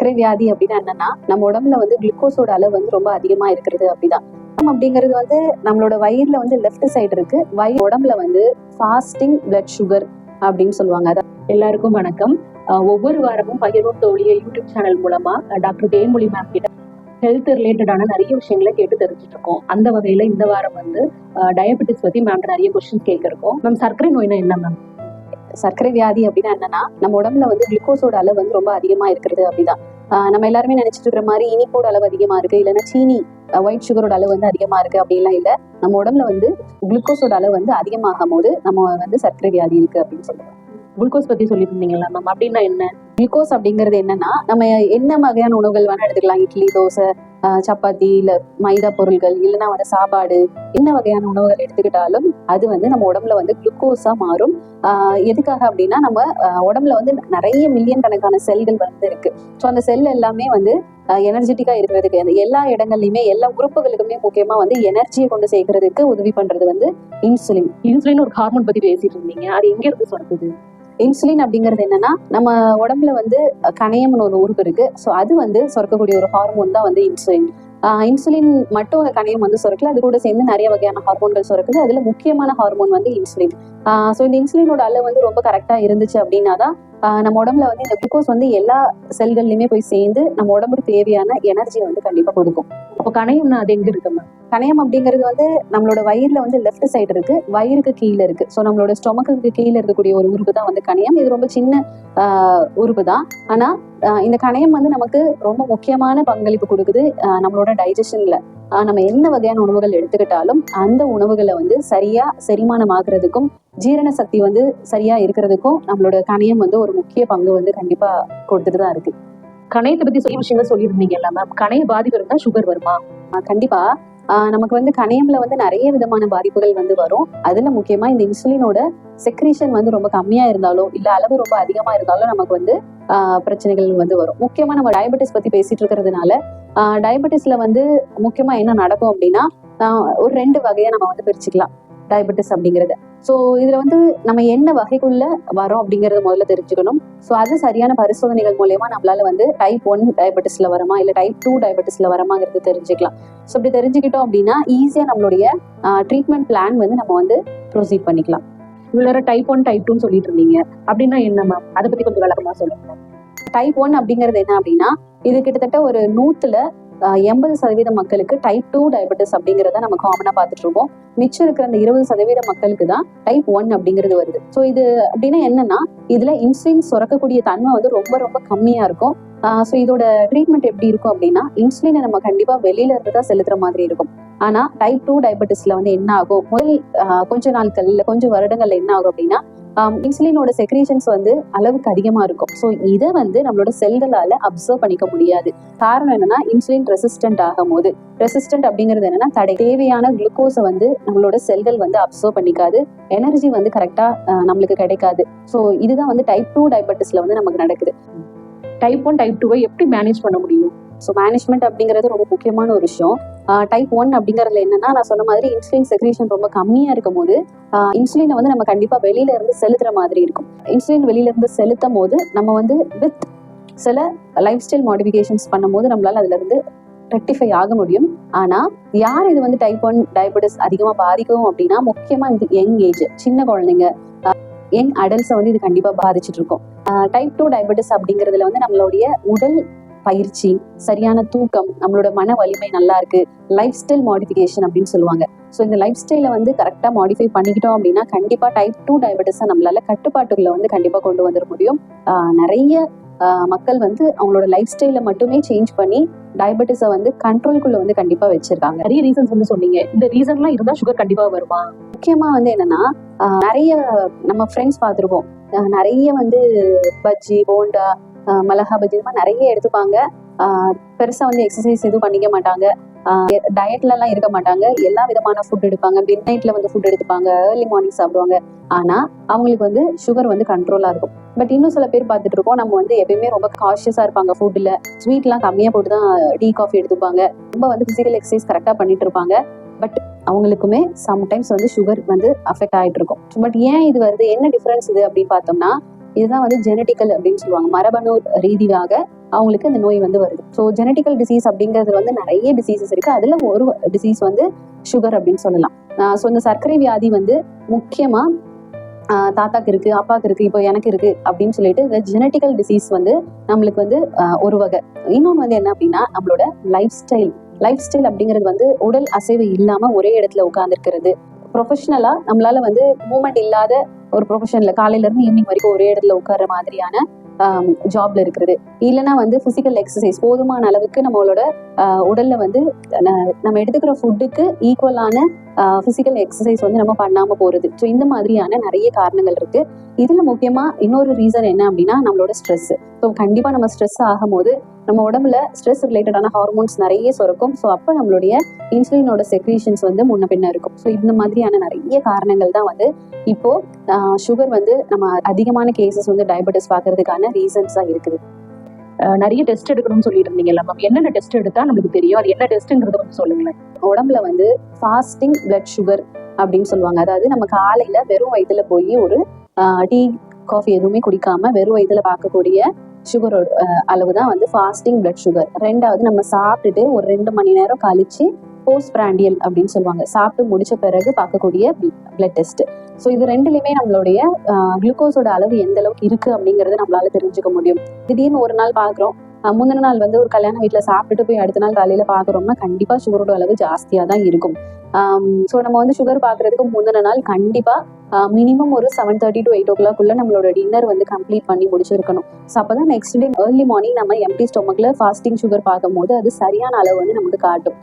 சர்க்கரை வியாதி அப்படின்னா என்னன்னா, நம்ம உடம்புல வந்து குளுக்கோஸோட அளவு வந்து ரொம்ப அதிகமா இருக்கிறது அப்படிதான். அப்படிங்கிறது வந்து நம்மளோட வயிறுல வந்து லெஃப்ட் சைடு இருக்கு. வயிறு உடம்புல வந்து ஃபாஸ்டிங் பிளட் சுகர் அப்படின்னு சொல்லுவாங்க. எல்லாருக்கும் வணக்கம். ஒவ்வொரு வாரமும் பகிர்வும் தோழிய யூடியூப் சேனல் மூலமா டாக்டர் தேன்மொழி மேம் கிட்ட ஹெல்த் ரிலேட்டடான நிறைய விஷயங்களை கேட்டு தெரிஞ்சுட்டு இருக்கோம். அந்த வகையில இந்த வாரம் வந்து டயபெட்டிஸ் பத்தி மேம் நிறைய கொஸ்டின் கேட்க இருக்கோம். மேம், சர்க்கரை நோய்னா என்ன மேம்? சர்க்கரை வியாதி அப்படின்னா என்னன்னா, நம்ம உடம்புல வந்து குளுக்கோஸோட அளவு வந்து ரொம்ப அதிகமா இருக்கிறது அப்படிதான். நம்ம எல்லாருமே நினைச்சிட்டு இருக்கிற மாதிரி இனிப்போட அளவு அதிகமா இருக்கு, இல்லைன்னா சீனி ஒயிட் சுகரோட அளவு வந்து அதிகமா இருக்கு அப்படின்லாம் இல்லை. நம்ம உடம்புல வந்து குளுக்கோஸோட அளவு வந்து அதிகமாகும் போது நம்ம வந்து சர்க்கரை வியாதி இருக்கு அப்படின்னு சொல்லுவோம். குளுக்கோஸ் பத்தி சொல்லிட்டு இருந்தீங்களா மேம்? அப்படின்னா என்ன? குளுக்கோஸ் அப்படிங்கிறது என்னன்னா, நம்ம என்ன வகையான உணவுகள் வேணா எடுத்துக்கலாம். இட்லி, தோசை, சப்பாத்தி, இல்ல மைதா பொருள்கள், இல்லைன்னா வந்து சாப்பாடு, என்ன வகையான உணவுகள் எடுத்துக்கிட்டாலும் அது வந்து நம்ம உடம்புல வந்து குளுக்கோஸா மாறும். எதுக்காக அப்படின்னா, நம்ம உடம்புல வந்து நிறைய மில்லியன் கணக்கான செல்கள் வந்து இருக்கு. ஸோ அந்த செல் எல்லாமே வந்து எனர்ஜெட்டிக்கா இருக்கிறதுக்கு எல்லா இடங்கள்லயுமே எல்லா உறுப்புகளுக்குமே முக்கியமா வந்து எனர்ஜியை கொண்டு சேர்க்கறதுக்கு உதவி பண்றது வந்து இன்சுலின். இன்சுலின் ஒரு ஹார்மோன் பத்தி பேசிட்டு இருந்தீங்க, அது எங்க இருந்து சொல்றது? இன்சுலின் அப்படிங்கிறது என்னன்னா, நம்ம உடம்புல வந்து கணையம்னு ஒரு உறுப்பு இருக்கு. ஸோ அது வந்து சுரக்கக்கூடிய ஒரு ஹார்மோன் தான் வந்து இன்சுலின். இன்சுலின் மட்டும் அந்த கணையம் வந்து சுரக்கல, அது கூட சேர்ந்து நிறைய வகையான ஹார்மோன்கள் சுரக்குது. அதுல முக்கியமான ஹார்மோன் வந்து இன்சுலின். ஸோ இந்த இன்சுலினோட அளவு வந்து ரொம்ப கரெக்டா இருந்துச்சு அப்படின்னா தான் நம்ம உடம்புல வந்து இந்த குளுக்கோஸ் வந்து எல்லா செல்கள்லயுமே போய் சேர்ந்து நம்ம உடம்புக்கு தேவையான எனர்ஜி வந்து கண்டிப்பா கொடுக்கும். அப்போ கணையம்னா அது எங்க இருக்கு மேம்? கணையம் அப்படிங்கிறது வந்து நம்மளோட வயிறுல வந்து லெஃப்ட் சைடு இருக்கு, வயிறுக்கு கீழே இருக்கு. ஸோ நம்மளோட ஸ்டொமக்கு கீழே இருக்கக்கூடிய ஒரு உறுப்பு தான் வந்து கணையம். இது ரொம்ப சின்ன உறுப்பு தான். ஆனா இந்த கணையம் வந்து நமக்கு ரொம்ப முக்கியமான பங்களிப்பு கொடுக்குது நம்மளோட டைஜஷன்ல. நம்ம என்ன வகையான உணவுகள் எடுத்துக்கிட்டாலும் அந்த உணவுகளை வந்து சரியா செரிமானம் ஆகுறதுக்கும் ஜீரண சக்தி வந்து சரியா இருக்கிறதுக்கும் நம்மளோட கணையம் வந்து ஒரு முக்கிய பங்கு வந்து கண்டிப்பா கொடுத்துட்டு தான் இருக்கு. கணையத்தை பத்தி சில விஷயங்கள் சொல்லியிருந்தீங்கல்ல மேம், கணைய பாதிப்பு இருந்தா சுகர் வருமா? கண்டிப்பா. நமக்கு வந்து கணையம்ல வந்து நிறைய விதமான பாதிப்புகள் வந்து வரும். அதுல முக்கியமா இந்த இன்சுலினோட செக்ரீஷன் வந்து ரொம்ப கம்மியா இருந்தாலோ இல்ல அளவு ரொம்ப அதிகமா இருந்தாலும் நமக்கு வந்து பிரச்சனைகள் வந்து வரும். முக்கியமா நம்ம டயபெட்டிஸ் பத்தி பேசிட்டு இருக்கிறதுனால டயபெட்டிஸ்ல வந்து முக்கியமா என்ன நடக்கும் அப்படின்னா, ஒரு 2 வகையா நம்ம வந்து பிரிச்சுக்கலாம் டயபெட்டிஸ் அப்படிங்கிறது. ஸோ இதுல வந்து நம்ம என்ன வகைக்குள்ள வரோம் அப்படிங்கறத முதல்ல தெரிஞ்சுக்கணும். ஸோ அது சரியான பரிசோதனைகள் மூலமா நம்மளால வந்து டைப் 1 டயபெட்டிஸ்ல வரமா இல்ல டைப் 2 டயபெட்டிஸ்ல வரமாங்கிறது தெரிஞ்சுக்கலாம். ஸோ இப்படி தெரிஞ்சுக்கிட்டோம் அப்படின்னா ஈஸியா நம்மளுடைய ட்ரீட்மெண்ட் பிளான் வந்து நம்ம வந்து ப்ரொசீட் பண்ணிக்கலாம். இவ்வளோ டைப் 1 டைப் 2 சொல்லிட்டு இருந்தீங்க, அப்படின்னா என்ன மேம்? அதை பத்தி கொஞ்சம் விளக்கமா சொல்லுங்க. டைப் 1 அப்படிங்கிறது என்ன அப்படின்னா, இது கிட்டத்தட்ட ஒரு 100ல 80% மக்களுக்கு டைப் 2 டயபெட்டிஸ் அப்படிங்கிறத நம்ம காமனா பார்த்துட்டு இருக்கோம். மிச்சம் இருக்கிற அந்த 20% மக்களுக்கு தான் டைப் 1 அப்படிங்கிறது வருது. ஸோ இது அப்படின்னா என்னன்னா, இதுல இன்சுலின் சுரக்கக்கூடிய தன்மை வந்து ரொம்ப ரொம்ப கம்மியா இருக்கும். ஸோ இதோட ட்ரீட்மெண்ட் எப்படி இருக்கும் அப்படின்னா, இன்சுலினை நம்ம கண்டிப்பா வெளியில இருந்து தான் செலுத்துற மாதிரி இருக்கும். ஆனா டைப் 2 டயபெட்டிஸ்ல வந்து என்ன ஆகும், முதல் கொஞ்ச நாட்கள் இல்ல கொஞ்சம் வருடங்கள்ல என்ன ஆகும் அப்படின்னா, இன்சுலினோட செக்ரீஷன்ஸ் வந்து அளவுக்கு அதிகமா இருக்கும். ஸோ இதை வந்து நம்மளோட செல்களால அப்சர்வ் பண்ணிக்க முடியாது. காரணம் என்னன்னா, இன்சுலின் ரெசிஸ்டன்ட் ஆகும் போது, ரெசிஸ்டன்ட் அப்படிங்கிறது என்னன்னா தேவையான குளுக்கோஸை வந்து நம்மளோட செல்கள் வந்து அப்சர்வ் பண்ணிக்காது, எனர்ஜி வந்து கரெக்டா நம்மளுக்கு கிடைக்காது. ஸோ இதுதான் வந்து டைப் 2 டயபெட்டிஸ்ல வந்து நமக்கு நடக்குது. டைப் 1 டைப் 2 எப்படி மேனேஜ் பண்ண முடியும்? ஸோ மேனேஜ்மெண்ட் அப்படிங்கிறது ரொம்ப முக்கியமான ஒரு விஷயம். டைப் 1 அப்படிங்கிறதுல என்னன்னா, நான் சொன்ன மாதிரி இன்சுலின் செக்ரீஷன் ரொம்ப கம்மியா இருக்கும் போது இன்சுலினை வந்து நம்ம கண்டிப்பா வெளியில இருந்து செலுத்துற மாதிரி இருக்கும். இன்சுலின் வெளியில இருந்து செலுத்தும் போது நம்ம வந்து வித் சில லைஃப் ஸ்டைல் மாடிஃபிகேஷன்ஸ் பண்ணும் போது நம்மளால அதுல இருந்து ரெக்டிஃபை ஆக முடியும். ஆனா யார் இது வந்து டைப் 1 டயபெட்டிஸ் அதிகமா பாதிக்கும் அப்படின்னா, முக்கியமா இந்த யங் ஏஜ், சின்ன குழந்தைங்க, யங் அடல்ட்ஸை வந்து இது கண்டிப்பா பாதிச்சுட்டு இருக்கும். டைப் 2 டயபெட்டிஸ் அப்படிங்கிறதுல வந்து நம்மளுடைய உடல் பயிற்சி, சரியான தூக்கம், நம்மளோட மன வலிமை நல்லா இருக்கு, லைஃப் ஸ்டைல் மாடிஃபிகேஷன் அப்படின்னு சொல்லுவாங்க. ஸோ இந்த லைஃப் ஸ்டைலை வந்து கரெக்டா மாடிஃபை பண்ணிக்கிட்டோம் அப்படின்னா கண்டிப்பா டைப் 2 டயபெட்டிஸை நம்மளால கட்டுப்பாட்டுக்குள்ள வந்து கண்டிப்பா கொண்டு வந்துட முடியும். நிறைய மக்கள் வந்து அவங்களோட லைஃப் ஸ்டைலை மட்டுமே சேஞ்ச் பண்ணி டயபெட்டிஸை வந்து கண்ட்ரோலுக்குள்ள வந்து கண்டிப்பா வச்சிருக்காங்க. நிறைய ரீசன்ஸ் வந்து சொன்னீங்க, இந்த ரீசன்லாம் இருந்தா சுகர் கண்டிப்பா வருமா? முக்கியமா வந்து என்னன்னா, நிறைய நம்ம ஃப்ரெண்ட்ஸ் பார்த்துருப்போம், நிறைய வந்து பஜ்ஜி, போண்டா, மிளகா பஜ்ஜி இந்த மாதிரி நிறைய எடுத்துப்பாங்க. பெருசா வந்து எக்ஸசைஸ் எதுவும் பண்ணிக்க மாட்டாங்க, டயட்ல எல்லாம் இருக்க மாட்டாங்க, எல்லா விதமான ஃபுட் எடுப்பாங்க, மிட் நைட்ல வந்து ஃபுட் எடுத்துப்பாங்க, ஏர்லி மார்னிங் சாப்பிடுவாங்க. ஆனா அவங்களுக்கு வந்து சுகர் வந்து கண்ட்ரோலா இருக்கும். பட் இன்னும் சில பேர் பார்த்துட்டு இருக்கோம், நம்ம வந்து எப்பயுமே ரொம்ப காஷியஸா இருப்பாங்க, ஃபுட்ல ஸ்வீட்லாம் கம்மியா போட்டு தான் டீ காஃபி எடுத்துப்பாங்க, ரொம்ப வந்து பிசிக்கல் எக்ஸசைஸ் கரெக்டா பண்ணிட்டு இருப்பாங்க. பட் அவங்களுக்குமே சம்டைம்ஸ் வந்து சுகர் வந்து அஃபெக்ட் ஆகிட்டு இருக்கும். பட் ஏன் இது வருது, என்ன டிஃபரன்ஸ் இது அப்படின்னு பார்த்தோம்னா, இதுதான் வந்து ஜெனட்டிக்கல் அப்படின்னு சொல்லுவாங்க. மரபணு ரீதியாக அவங்களுக்கு இந்த நோய் வந்து வருது. ஸோ ஜெனட்டிக்கல் டிசீஸ் அப்படிங்கிறது வந்து நிறைய டிசீசஸ் இருக்கு. அதுல ஒரு டிசீஸ் வந்து சுகர் அப்படின்னு சொல்லலாம். ஸோ இந்த சர்க்கரை வியாதி வந்து முக்கியமா தாத்தாக்கு இருக்கு, அப்பாவுக்கு இருக்கு, இப்போ எனக்கு இருக்கு அப்படின்னு சொல்லிட்டு இந்த ஜெனட்டிக்கல் டிசீஸ் வந்து நம்மளுக்கு வந்து ஒரு வகை. இன்னொன்று வந்து என்ன அப்படின்னா நம்மளோட லைஃப் ஸ்டைல் அப்படிங்கிறது வந்து உடல் அசைவு இல்லாம ஒரே இடத்துல உட்கார்ந்துருக்கிறது. ப்ரொஃபஷனலா நம்மளால வந்து மூமெண்ட் இல்லாத ஒரு ப்ரொஃபஷன்ல காலையில இருந்து ஈவினிங் வரைக்கும் ஒரே இடத்துல உட்கார்ற மாதிரியான ஜாப்ல இருக்கிறது. இல்லைன்னா வந்து பிசிக்கல் எக்ஸசைஸ் போதுமான அளவுக்கு நம்மளோட உடல்ல வந்து நம்ம எடுத்துக்கிற ஃபுட்டுக்கு ஈக்குவலான பிசிக்கல் எக்ஸசைஸ் வந்து நம்ம பண்ணாம போறது. ஸோ இந்த மாதிரியான நிறைய காரணங்கள் இருக்கு. இதுல முக்கியமா இன்னொரு ரீசன் என்ன அப்படின்னா நம்மளோட ஸ்ட்ரெஸ். ஸோ கண்டிப்பா நம்ம ஸ்ட்ரெஸ் ஆகும்போது நம்ம உடம்புல ஸ்ட்ரெஸ் ரிலேட்டடான ஹார்மோன்ஸ் நிறைய சுரக்கும். ஸோ அப்போ நம்மளுடைய இன்சுலினோட செக்ரீஷன்ஸ் வந்து முன்ன பின்ன இருக்கும். ஸோ இந்த மாதிரியான நிறைய காரணங்கள் தான் வந்து இப்போ சுகர் வந்து நம்ம அதிகமான கேசஸ் வந்து டயபெட்டிஸ் பார்க்கறதுக்கான ரீசன்ஸா இருக்குது. நிறைய டெஸ்ட் எடுக்கணும்னு சொல்லிட்டு இருந்தீங்கல்ல மேம், என்னென்ன டெஸ்ட் எடுத்தா நமக்கு தெரியும், அது என்ன டெஸ்ட்ங்கிறத கொஞ்சம் சொல்லுங்களேன். உடம்புல வந்து ஃபாஸ்டிங் பிளட் சுகர் அப்படின்னு சொல்லுவாங்க. அதாவது நம்ம காலையில வெறும் வயிற்றுல போய் ஒரு டீ காஃபி எதுவுமே குடிக்காம வெறும் வயிற்றுல பார்க்கக்கூடிய சுகரோட அளவு தான் வந்து ஃபாஸ்டிங் பிளட் சுகர். ரெண்டாவது நம்ம சாப்பிட்டுட்டு ஒரு 2 மணி நேரம் கழிச்சு போஸ்ட் பிராண்டியல் அப்படின்னு சொல்லுவாங்க, சாப்பிட்டு முடிச்ச பிறகு பார்க்கக்கூடிய பிளட் டெஸ்ட். ஸோ இது ரெண்டுலையுமே நம்மளுடைய குளுக்கோஸோட அளவு எந்த அளவுக்கு இருக்கு அப்படிங்கறத நம்மளால தெரிஞ்சுக்க முடியும். திடீர்னு ஒரு நாள் பார்க்குறோம், முந்தின நாள் வந்து ஒரு கல்யாண வீட்டில் சாப்பிட்டுட்டு போய் அடுத்த நாள் காலையில பார்க்குறோம்னா கண்டிப்பா சுகரோட அளவு ஜாஸ்தியா தான் இருக்கும். ஸோ நம்ம வந்து சுகர் பார்க்கறதுக்கு முந்தின நாள் கண்டிப்பா மினிமம் ஒரு 7:30 to 8 o'clock நம்மளோட டின்னர் வந்து கம்ப்ளீட் பண்ணி முடிச்சிருக்கணும். ஸோ அப்பதான் நெக்ஸ்ட் டே ஏர்லி மார்னிங் நம்ம எம்டி ஸ்டொமக்ல ஃபாஸ்டிங் சுகர் பார்க்கும் போது அது சரியான அளவு வந்து நமக்கு காட்டும்.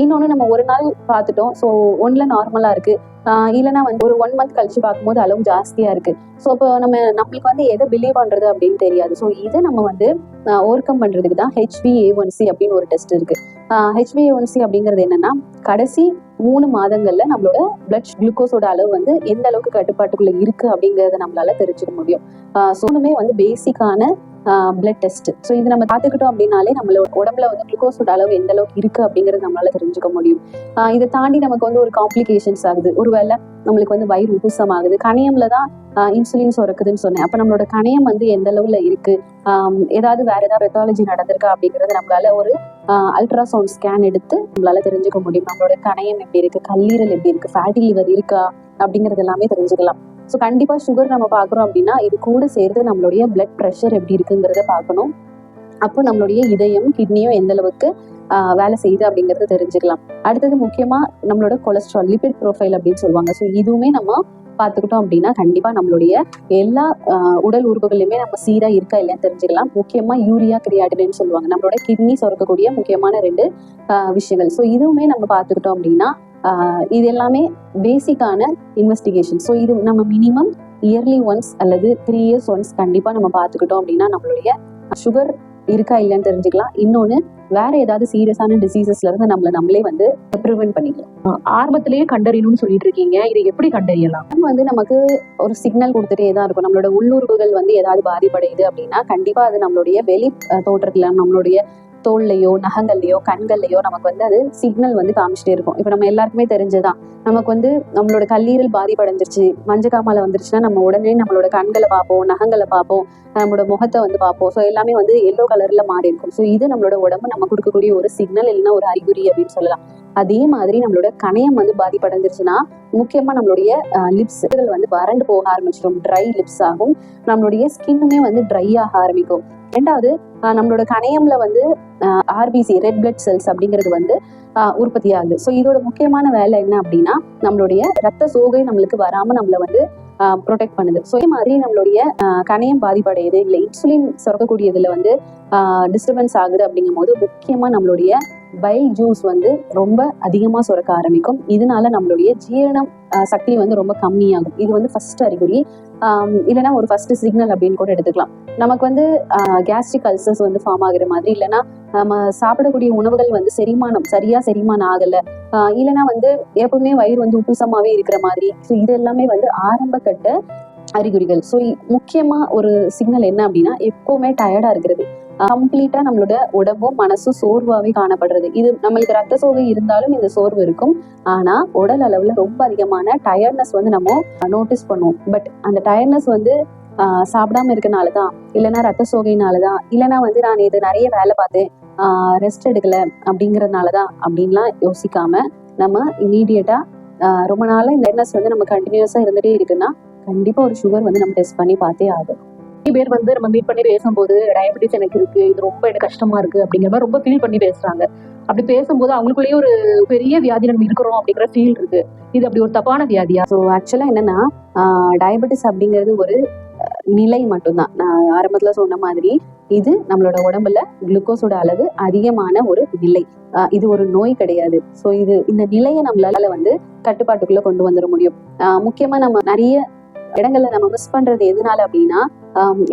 இன்னொன்று நம்ம ஒரு நாள் பார்த்துட்டோம், ஸோ ஒன்ல நார்மலா இருக்கு, இல்லைன்னா வந்து ஒரு 1 month கழிச்சு பார்க்கும்போது அளவு ஜாஸ்தியா இருக்கு. ஸோ இப்போ நம்மளுக்கு வந்து எதை பிலீவ் பண்றது அப்படின்னு தெரியாது. ஸோ இதை நம்ம வந்து ஓவர் கம் பண்றதுக்கு தான் HbA1c அப்படின்னு ஒரு டெஸ்ட் இருக்கு. HbA1c அப்படிங்கிறது என்னன்னா கடைசி 3 மாதங்கள்ல நம்மளோட பிளட் குளுக்கோஸோட அளவு வந்து எந்த அளவுக்கு கட்டுப்பாட்டுக்குள்ள இருக்கு அப்படிங்கறத நம்மளால தெரிஞ்சுக்க முடியும். சோனுமே வந்து பேசிக்கான பிளட் டெஸ்ட். ஸோ இது நம்ம பார்த்துக்கிட்டோம் அப்படின்னாலே நம்மளோட உடம்புல வந்து குளுக்கோஸோட அளவு எந்த அளவுக்கு இருக்கு அப்படிங்கறது நம்மளால தெரிஞ்சுக்க முடியும். இதை தாண்டி நமக்கு வந்து ஒரு காம்ப்ளிகேஷன்ஸ் ஆகுது. ஒருவேளை நம்மளுக்கு வந்து வயிறு உப்புசம் ஆகுது, கணையம்ல தான் இன்சுலின் சுரக்குதுன்னு சொன்னேன். அப்ப நம்மளோட கணையம் வந்து எந்த அளவுல இருக்கு, ஏதாவது வேற ஏதாவது பெத்தாலஜி நடந்திருக்கா அப்படிங்கறது நம்மளால ஒரு அல்ட்ராசவுண்ட் ஸ்கேன் எடுத்து நம்மளால தெரிஞ்சுக்க முடியும். நம்மளோட கணையம் எப்படி இருக்கு, கல்லீரல் எப்படி இருக்கு, ஃபேட்டி லிவர் இருக்கா அப்படிங்கறது எல்லாமே தெரிஞ்சுக்கலாம். ஸோ கண்டிப்பா சுகர் நம்ம பார்க்குறோம் அப்படின்னா இது கூட சேர்த்து நம்மளுடைய பிளட் ப்ரெஷர் எப்படி இருக்குங்கிறத பார்க்கணும். அப்போ நம்மளுடைய இதயம் கிட்னியும் எந்த அளவுக்கு வேலை செய்யுது அப்படிங்கறத தெரிஞ்சுக்கலாம். அடுத்தது முக்கியமா நம்மளோட கொலஸ்ட்ரால் லிபிட் ப்ரொஃபைல் அப்படின்னு சொல்லுவாங்க. ஸோ இதுவுமே நம்ம பார்த்துக்கிட்டோம் அப்படின்னா கண்டிப்பா நம்மளுடைய எல்லா உடல் உறுப்புகளையுமே நம்ம சீரா இருக்கா இல்லையான்னு தெரிஞ்சுக்கலாம். முக்கியமா யூரியா கிரியாட்டின் சொல்லுவாங்க, நம்மளோட கிட்னி சுரக்கக்கூடிய முக்கியமான 2 விஷயங்கள். ஸோ இதுவுமே நம்ம பார்த்துக்கிட்டோம் அப்படின்னா இது எல்லாமே பேசிக்கான இன்வெஸ்டிகேஷன். ஸோ இது நம்ம மினிமம் இயர்லி ஒன்ஸ் அல்லது 3 years ஒன்ஸ் கண்டிப்பா நம்ம பார்த்துக்கிட்டோம் அப்படின்னா நம்மளுடைய சுகர் இருக்கா இல்லையான்னு தெரிஞ்சுக்கலாம். இன்னொன்னு வேற ஏதாவது சீரியஸான டிசீசஸ்ல இருந்து நம்மளே வந்து ப்ரிவென்ட் பண்ணிக்கலாம். ஆரம்பத்திலேயே கண்டறியணும்னு சொல்லிட்டு இருக்கீங்க, இதை எப்படி கண்டறியலாம்? வந்து நமக்கு ஒரு சிக்னல் கொடுத்துட்டே தான் இருக்கும். நம்மளோட உள்ளுறுப்புகள் வந்து ஏதாவது பாதிப்படையுது அப்படின்னா கண்டிப்பா அது நம்மளுடைய வெளி தோற்றத்துல நம்மளுடைய தோல்லையோ நகங்கள்லையோ கண்கள்லையோ நமக்கு வந்து அது சிக்னல் வந்து காமிச்சிட்டே இருக்கும். இப்போ நம்ம எல்லாருக்குமே தெரிஞ்சதான், நமக்கு வந்து நம்மளோட கல்லீரல் பாதிப்படைஞ்சிருச்சு, மஞ்சக்காமலை வந்துருச்சுன்னா நம்ம உடனே நம்மளோட கண்களை பார்ப்போம், நகங்களை பார்ப்போம், நம்மளோட முகத்தை வந்து பார்ப்போம். ஸோ எல்லாமே வந்து எல்லோ கலர்ல மாறி இருக்கும். ஸோ இது நம்மளோட உடம்பு நம்ம கொடுக்கக்கூடிய ஒரு சிக்னல், இல்லைன்னா ஒரு அறிகுறி அப்படின்னு சொல்லலாம். அதே மாதிரி நம்மளோட கணையம் வந்து பாதிப்படைஞ்சிருச்சுன்னா முக்கியமா நம்மளுடைய லிப்ஸ்கள் வந்து வறண்டு போக ஆரம்பிச்சிடும், ட்ரை லிப்ஸ் ஆகும். நம்மளுடைய ஸ்கின்னுமே வந்து ட்ரை ஆக ஆரம்பிக்கும். ரெண்டாவது நம்மளோட கணையம்ல வந்து RBC ரெட் பிளட் செல்ஸ் அப்படிங்கிறது வந்து உற்பத்தி ஆகுது. ஸோ இதோட முக்கியமான வேலை என்ன அப்படின்னா நம்மளுடைய ரத்த சோகை நம்மளுக்கு வராம நம்மளை வந்து ப்ரொடெக்ட் பண்ணுது. ஸோ இதே மாதிரி நம்மளுடைய கணையம் பாதிப்படையுது இல்லை இன்சுலின் சுரக்கக்கூடியதுல வந்து டிஸ்டர்பன்ஸ் ஆகுது அப்படிங்கும் போது முக்கியமா நம்மளுடைய பைல் ஜூஸ் வந்து ரொம்ப அதிகமா சுரக்க ஆரம்பிக்கும். இதனால நம்மளுடைய ஜீரணம் சக்தி வந்து ரொம்ப கம்மியாகும். இது வந்து ஃபர்ஸ்ட் அறிகுறி, இல்லைன்னா ஒரு ஃபர்ஸ்ட் சிக்னல் அப்படின்னு கூட எடுத்துக்கலாம். நமக்கு வந்து கேஸ்ட்ரிக் அல்சர்ஸ் வந்து ஃபார்ம் ஆகுற மாதிரி, இல்லைன்னா நம்ம சாப்பிடக்கூடிய உணவுகள் வந்து சரியா செரிமானம் ஆகல, இல்லைன்னா வந்து எப்பவுமே வயிறு வந்து உப்புசமாவே இருக்கிற மாதிரி. ஸோ இது எல்லாமே வந்து ஆரம்ப கட்ட அறிகுறிகள். ஸோ முக்கியமா ஒரு சிக்னல் என்ன அப்படின்னா எப்பவுமே டயர்டா இருக்கிறது, கம்ப்ளீட்டா நம்மளோட உடம்பும் மனசும் சோர்வாவே காணப்படுறது. இது நம்மளுக்கு ரத்த சோகை இருந்தாலும் இந்த சோர்வு இருக்கும், ஆனா உடல் அளவுல ரொம்ப அதிகமான டயர்ட்னஸ் வந்து நம்ம நோட்டீஸ் பண்ணுவோம். பட் அந்த டயர்ட்னஸ் வந்து சாப்பிடாம இருக்கனால தான், இல்லைன்னா ரத்த சோகையினால தான், இல்லைன்னா வந்து நான் இது நிறைய வேலை பார்த்தேன், ரெஸ்ட் எடுக்கல அப்படிங்கறதுனால தான் அப்படின்லாம் யோசிக்காம நம்ம இமீடியட்டா ரொம்ப நாளா இந்த டயர்னஸ் வந்து நம்ம கண்டினியூஸா இருந்துட்டே இருக்குன்னா கண்டிப்பா ஒரு சுகர் வந்து நம்ம டெஸ்ட் பண்ணி பார்த்தே ஆகும். நிறைய பேர் வந்து நம்ம மீட் பண்ணி பேசும்போது டயபெட்டிஸ் எனக்கு இருக்கு, இது ரொம்ப எனக்கு கஷ்டமா இருக்கு அப்படிங்கிற மாதிரி ரொம்ப ஃபீல் பண்ணி பேசுறாங்க. அப்படி பேசும்போது அவங்களுக்குள்ளேயே ஒரு பெரிய வியாதி நம்ம இருக்கிறோம் அப்படிங்கிற ஃபீல் இருக்கு. இது அப்படி ஒரு தப்பான வியாதியா? ஸோ ஆக்சுவலா என்னன்னா டயபெட்டிஸ் அப்படிங்கிறது ஒரு நிலை மட்டும்தான். நான் ஆரம்பத்துல சொன்ன மாதிரி இது நம்மளோட உடம்புல குளுக்கோஸோட அளவு அதிகமான ஒரு நிலை. இது ஒரு நோய் கிடையாது. ஸோ இந்த நிலையை நம்மளால வந்து கட்டுப்பாட்டுக்குள்ள கொண்டு வந்துட முடியும். முக்கியமா நம்ம நிறைய இடங்கள்ல நம்ம மிஸ் பண்றது எதனால அப்படின்னா,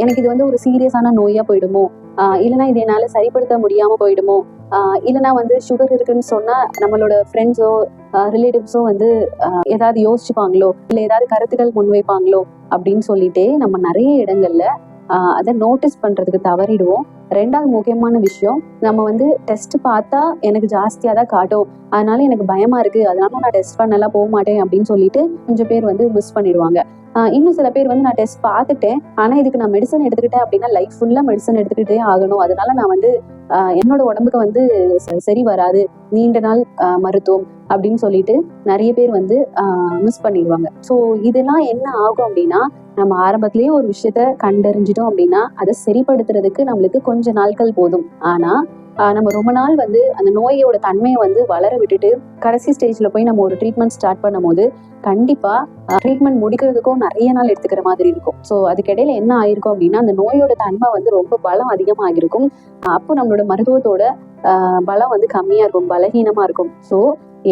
எனக்கு இது வந்து ஒரு சீரியஸான நோயா போயிடுமோ, இல்லைன்னா இது என்னால சரிப்படுத்த முடியாம போயிடுமோ, இல்லைன்னா வந்து சுகர் இருக்குன்னு சொன்னா நம்மளோட ஃப்ரெண்ட்ஸோ ரிலேட்டிவ்ஸோ வந்து ஏதாவது யோசிச்சுப்பாங்களோ, இல்லை ஏதாவது கருத்துக்கள் முன்வைப்பாங்களோ அப்படின்னு சொல்லிட்டே நம்ம நிறைய இடங்கள்ல அதை நோட்டீஸ் பண்றதுக்கு தவறிடுவோம். ரெண்டாவது முக்கியமான விஷயம், நம்ம வந்து டெஸ்ட் பார்த்தா எனக்கு ஜாஸ்தியா தான் காட்டும், அதனால எனக்கு பயமா இருக்கு, அதனால நான் டெஸ்ட் பண்ணலாம் போக மாட்டேன் அப்படின்னு சொல்லிட்டு கொஞ்சம் பேர் வந்து மிஸ் பண்ணிடுவாங்க. இன்னும் சில பேர் வந்து நான் டெஸ்ட் பார்த்துட்டேன், ஆனா இதுக்கு நான் மெடிசன் எடுத்துக்கிட்டேன் அப்படின்னா லைஃப் ஃபுல்லா மெடிசன் எடுத்துக்கிட்டே ஆகணும், அதனால நான் வந்து என்னோட உடம்புக்கு வந்து சரி வராது, நீண்ட நாள் மருத்துவம் அப்படின்னு சொல்லிட்டு நிறைய பேர் வந்து மிஸ் பண்ணிடுவாங்க. ஸோ இதெல்லாம் என்ன ஆகும் அப்படின்னா, நம்ம ஆரம்பத்திலேயே ஒரு விஷயத்த கண்டறிஞ்சிட்டோம் அப்படின்னா அதை சரிப்படுத்துறதுக்கு நம்மளுக்கு கொஞ்ச நாட்கள் போதும். ஆனா நம்ம ரொம்ப நாள் வந்து அந்த நோயோட தன்மையை வந்து வளர விட்டுட்டு கடைசி ஸ்டேஜ்ல போய் நம்ம ஒரு ட்ரீட்மெண்ட் ஸ்டார்ட் பண்ணும் போது கண்டிப்பா ட்ரீட்மெண்ட் முடிக்கிறதுக்கும் நிறைய நாள் எடுத்துக்கிற மாதிரி இருக்கும். ஸோ அதுக்கிடையில என்ன ஆயிருக்கும் அப்படின்னா, அந்த நோயோட தன்மை வந்து ரொம்ப பலம் அதிகமாகிருக்கும். அப்போ நம்மளோட மருத்துவத்தோட பலம் வந்து கம்மியா இருக்கும், பலகீனமா இருக்கும். ஸோ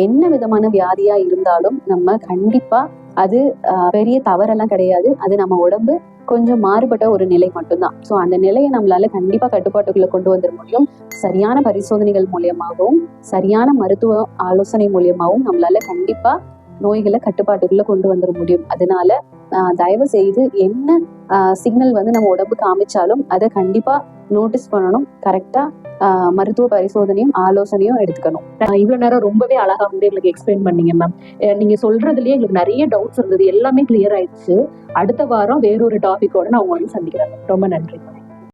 என்ன விதமான வியாதியா இருந்தாலும் நம்ம கண்டிப்பா அது பெரிய தவறெல்லாம் கிடையாது. அது நம்ம உடம்பு கொஞ்சம் மாறுபட்ட ஒரு நிலை மட்டும்தான். ஸோ அந்த நிலையை நம்மளால கண்டிப்பா கட்டுப்பாட்டுக்குள்ள கொண்டு வந்துட முடியும். சரியான பரிசோதனைகள் மூலியமாகவும் சரியான மருத்துவ ஆலோசனை மூலியமாகவும் நம்மளால கண்டிப்பா நோய்களை கட்டுப்பாட்டுக்குள்ள கொண்டு வந்துட முடியும். அதனால தயவு செய்து என்ன சிக்னல் வந்து நம்ம உடம்பு காமிச்சாலும் அதை கண்டிப்பா நோட்டீஸ் பண்ணணும், கரெக்டா மருத்துவ பரிசோதனையும் ஆலோசனையும் எடுத்துக்கணும். இவ்வளவு நேரம் ரொம்பவே அழகா வந்து எங்களுக்கு எக்ஸ்பிளைன் பண்ணீங்க மேம். நீங்க சொல்றதுலயே எங்களுக்கு நிறைய டவுட்ஸ் இருந்தது, எல்லாமே கிளியர் ஆயிடுச்சு. அடுத்த வாரம் வேறொரு டாபிக்கோட நான் உங்களை வந்து சந்திக்கிறேன். ரொம்ப நன்றி.